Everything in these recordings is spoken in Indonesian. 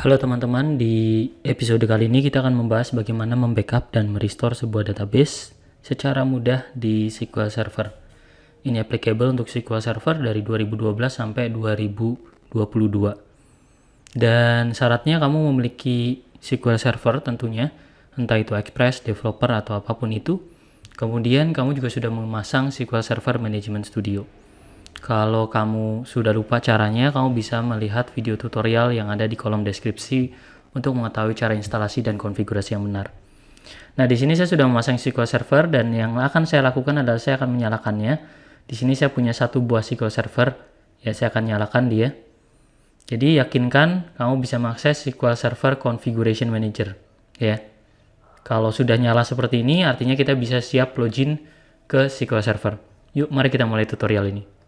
Halo teman-teman, di episode kali ini kita akan membahas bagaimana membackup dan merestore sebuah database secara mudah di SQL Server. Ini applicable untuk SQL Server dari 2012 sampai 2022. Dan syaratnya kamu memiliki SQL Server tentunya, entah itu Express, Developer, atau apapun itu. Kemudian kamu juga sudah memasang SQL Server Management Studio. Kalau kamu sudah lupa caranya, kamu bisa melihat video tutorial yang ada di kolom deskripsi untuk mengetahui cara instalasi dan konfigurasi yang benar. Nah, di sini saya sudah memasang SQL Server dan yang akan saya lakukan adalah saya akan menyalakannya. Di sini saya punya satu buah SQL Server, ya saya akan nyalakan dia. Jadi yakinkan kamu bisa mengakses SQL Server Configuration Manager, ya. Kalau sudah nyala seperti ini, artinya kita bisa siap login ke SQL Server. Yuk, mari kita mulai tutorial ini.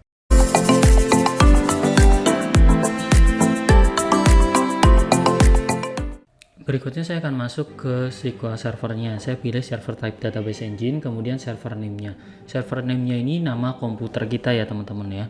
Berikutnya saya akan masuk ke SQL Server-nya. Saya pilih Server Type Database Engine, kemudian server name-nya. Server name-nya ini nama komputer kita ya teman-teman ya.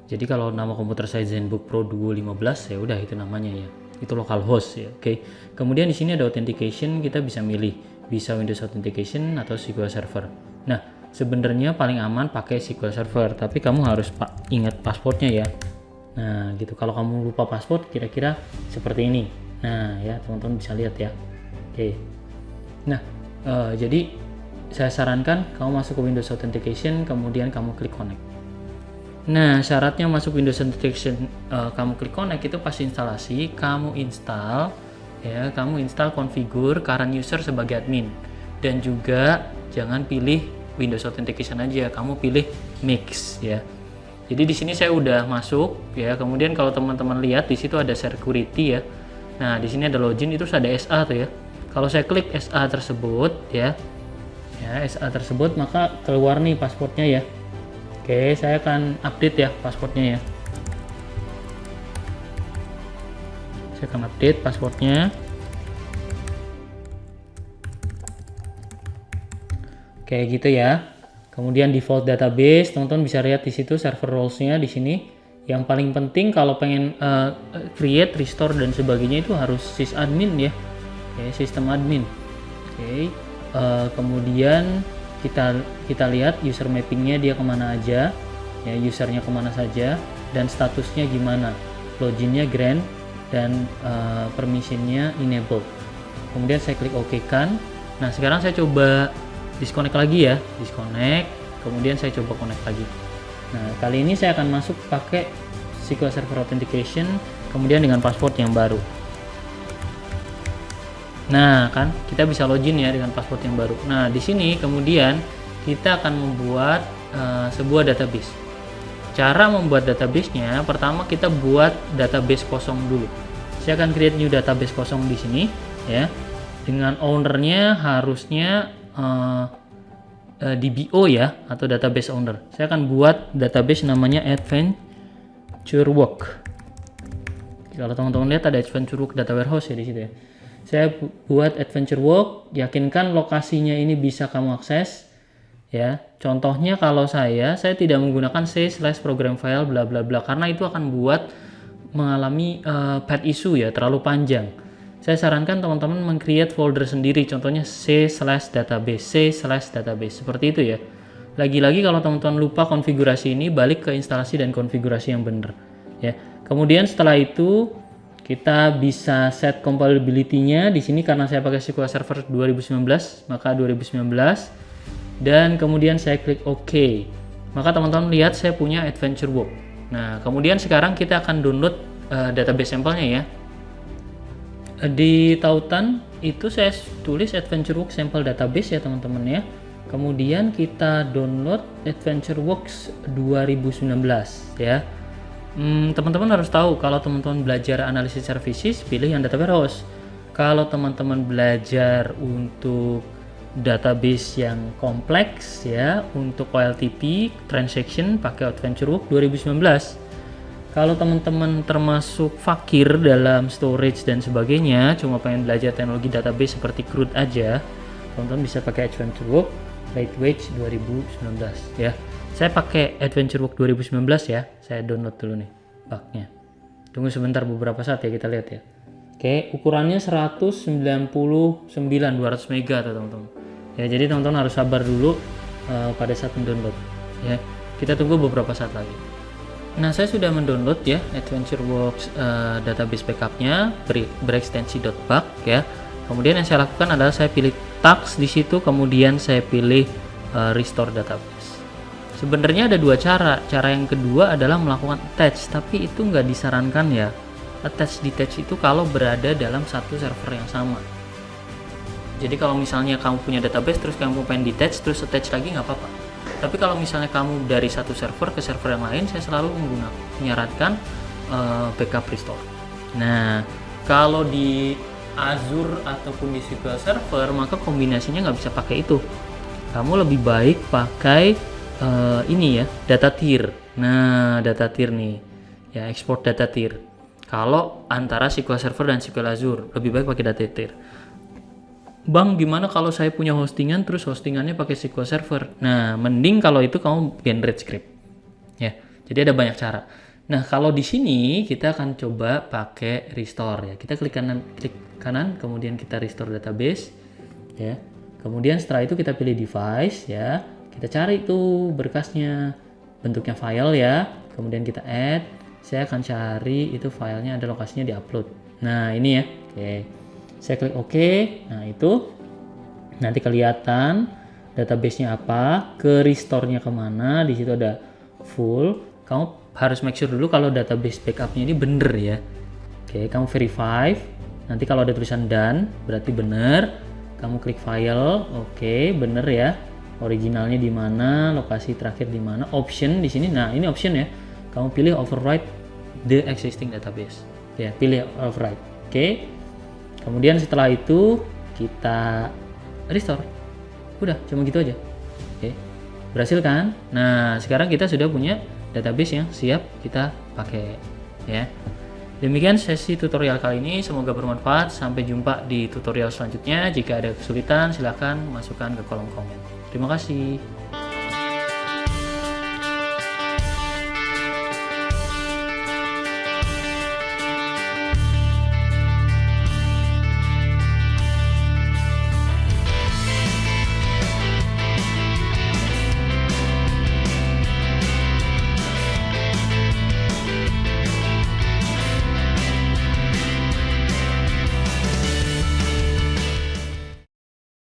Jadi kalau nama komputer saya ZenBook Pro Duo 15 ya udah itu namanya ya. Itu localhost ya. Oke. Kemudian di sini ada authentication, kita bisa milih bisa Windows Authentication atau SQL Server. Nah, sebenarnya paling aman pakai SQL Server, tapi kamu harus ingat passwordnya ya. Nah, gitu. Kalau kamu lupa password kira-kira seperti ini. Nah ya teman-teman bisa lihat ya. Oke. Nah jadi saya sarankan kamu masuk ke Windows Authentication, kemudian kamu klik connect. Nah syaratnya masuk Windows Authentication, kamu klik connect itu pas instalasi kamu install ya, kamu install configure current user sebagai admin, dan juga jangan pilih Windows Authentication aja, kamu pilih mix ya. Jadi di sini saya udah masuk ya, kemudian kalau teman-teman lihat di situ ada security ya. Nah, di sini ada login, itu ada SA tuh ya. Kalau saya klik SA tersebut ya, SA tersebut, maka keluar nih passwordnya ya. Oke, saya akan update ya passwordnya ya. Saya akan update passwordnya. Oke, gitu ya. Kemudian default database, teman-teman bisa lihat di situ server roles-nya di sini. Yang paling penting kalau pengen create, restore dan sebagainya itu harus sysadmin ya. Oke, sistem admin. Oke. Kemudian kita lihat user mappingnya dia kemana aja, ya usernya kemana saja dan statusnya gimana. Loginnya grant dan permissionnya enable. Kemudian saya klik OK kan. Nah sekarang saya coba disconnect lagi ya, disconnect. Kemudian saya coba connect lagi. Nah, kali ini saya akan masuk pakai SQL Server Authentication, kemudian dengan password yang baru. Nah, kan kita bisa login ya dengan password yang baru. Nah, di sini kemudian kita akan membuat sebuah database. Cara membuat database-nya, pertama kita buat database kosong dulu. Saya akan create new database kosong di sini ya. Dengan owner-nya harusnya DBO ya, atau database owner. Saya akan buat database namanya AdventureWorks. Kalau teman-teman lihat ada AdventureWorks Data Warehouse ya di situ ya. Saya buat AdventureWorks, yakinkan lokasinya ini bisa kamu akses ya. Contohnya kalau saya tidak menggunakan C/program file bla bla bla karena itu akan buat mengalami path issue ya, terlalu panjang. Saya sarankan teman-teman meng-create folder sendiri, contohnya C/database seperti itu ya. Lagi-lagi kalau teman-teman lupa konfigurasi ini, balik ke instalasi dan konfigurasi yang benar ya. Kemudian setelah itu kita bisa set compatibility-nya di sini karena saya pakai SQL Server 2019, maka 2019 dan kemudian saya klik OK. Maka teman-teman lihat saya punya AdventureWorks. Nah, kemudian sekarang kita akan download database sampelnya ya. Di tautan itu saya tulis AdventureWorks Sample Database ya teman-teman ya. Kemudian kita download AdventureWorks 2019 ya. Teman-teman harus tahu kalau teman-teman belajar analisis services pilih yang data warehouse. Kalau teman-teman belajar untuk database yang kompleks ya, untuk OLTP transaction pakai AdventureWorks 2019. Kalau teman-teman termasuk fakir dalam storage dan sebagainya, cuma pengen belajar teknologi database seperti CRUD aja, teman-teman bisa pakai AdventureWorks Lightweight 2019 ya. Saya pakai AdventureWorks 2019 ya. Saya download dulu nih bugnya. Tunggu sebentar beberapa saat ya, kita lihat ya. Oke, ukurannya 199 200 mega tuh teman-teman. Ya, jadi teman-teman harus sabar dulu pada saat mendownload. Ya, kita tunggu beberapa saat lagi. Nah, saya sudah mendownload ya AdventureWorks database backupnya berekstensi .bug ya. Kemudian yang saya lakukan adalah saya pilih task di situ, kemudian saya pilih restore database. Sebenarnya ada dua cara. Cara yang kedua adalah melakukan attach, tapi itu nggak disarankan ya. Attach detach itu kalau berada dalam satu server yang sama. Jadi kalau misalnya kamu punya database terus kamu pengen detach terus attach lagi nggak apa-apa. Tapi kalau misalnya kamu dari satu server ke server yang lain, saya selalu menyarankan backup restore. Nah, kalau di Azure ataupun di SQL Server maka kombinasinya nggak bisa pakai itu. Kamu lebih baik pakai ini ya, data tier. Nah, data tier nih ya, export data tier. Kalau antara SQL Server dan SQL Azure, lebih baik pakai data tier. Bang, gimana kalau saya punya hostingan terus hostingannya pakai SQL Server? Nah, mending kalau itu kamu generate script. Ya, jadi ada banyak cara. Nah, kalau di sini kita akan coba pakai restore ya. Kita klik kanan, kemudian kita restore database ya. Kemudian setelah itu kita pilih device ya. Kita cari itu berkasnya, bentuknya file ya. Kemudian kita add. Saya akan cari itu filenya ada lokasinya di upload. Nah, ini ya. Oke. Saya klik OK. Nah, itu nanti kelihatan database-nya apa, ke restore-nya kemana. Di situ ada full. Kamu harus make sure dulu kalau database backup-nya ini bener ya. Oke, kamu verify. Nanti kalau ada tulisan done, berarti bener. Kamu klik file. Oke, bener ya. Originalnya di mana, lokasi terakhir di mana, option di sini. Nah, ini option ya. Kamu pilih override the existing database. Ya, pilih override. Oke. Kemudian setelah itu kita restore. Udah, cuma gitu aja. Oke. Berhasil kan? Nah, sekarang kita sudah punya database yang siap kita pakai ya. Demikian sesi tutorial kali ini, semoga bermanfaat. Sampai jumpa di tutorial selanjutnya. Jika ada kesulitan, silakan masukkan ke kolom komen. Terima kasih.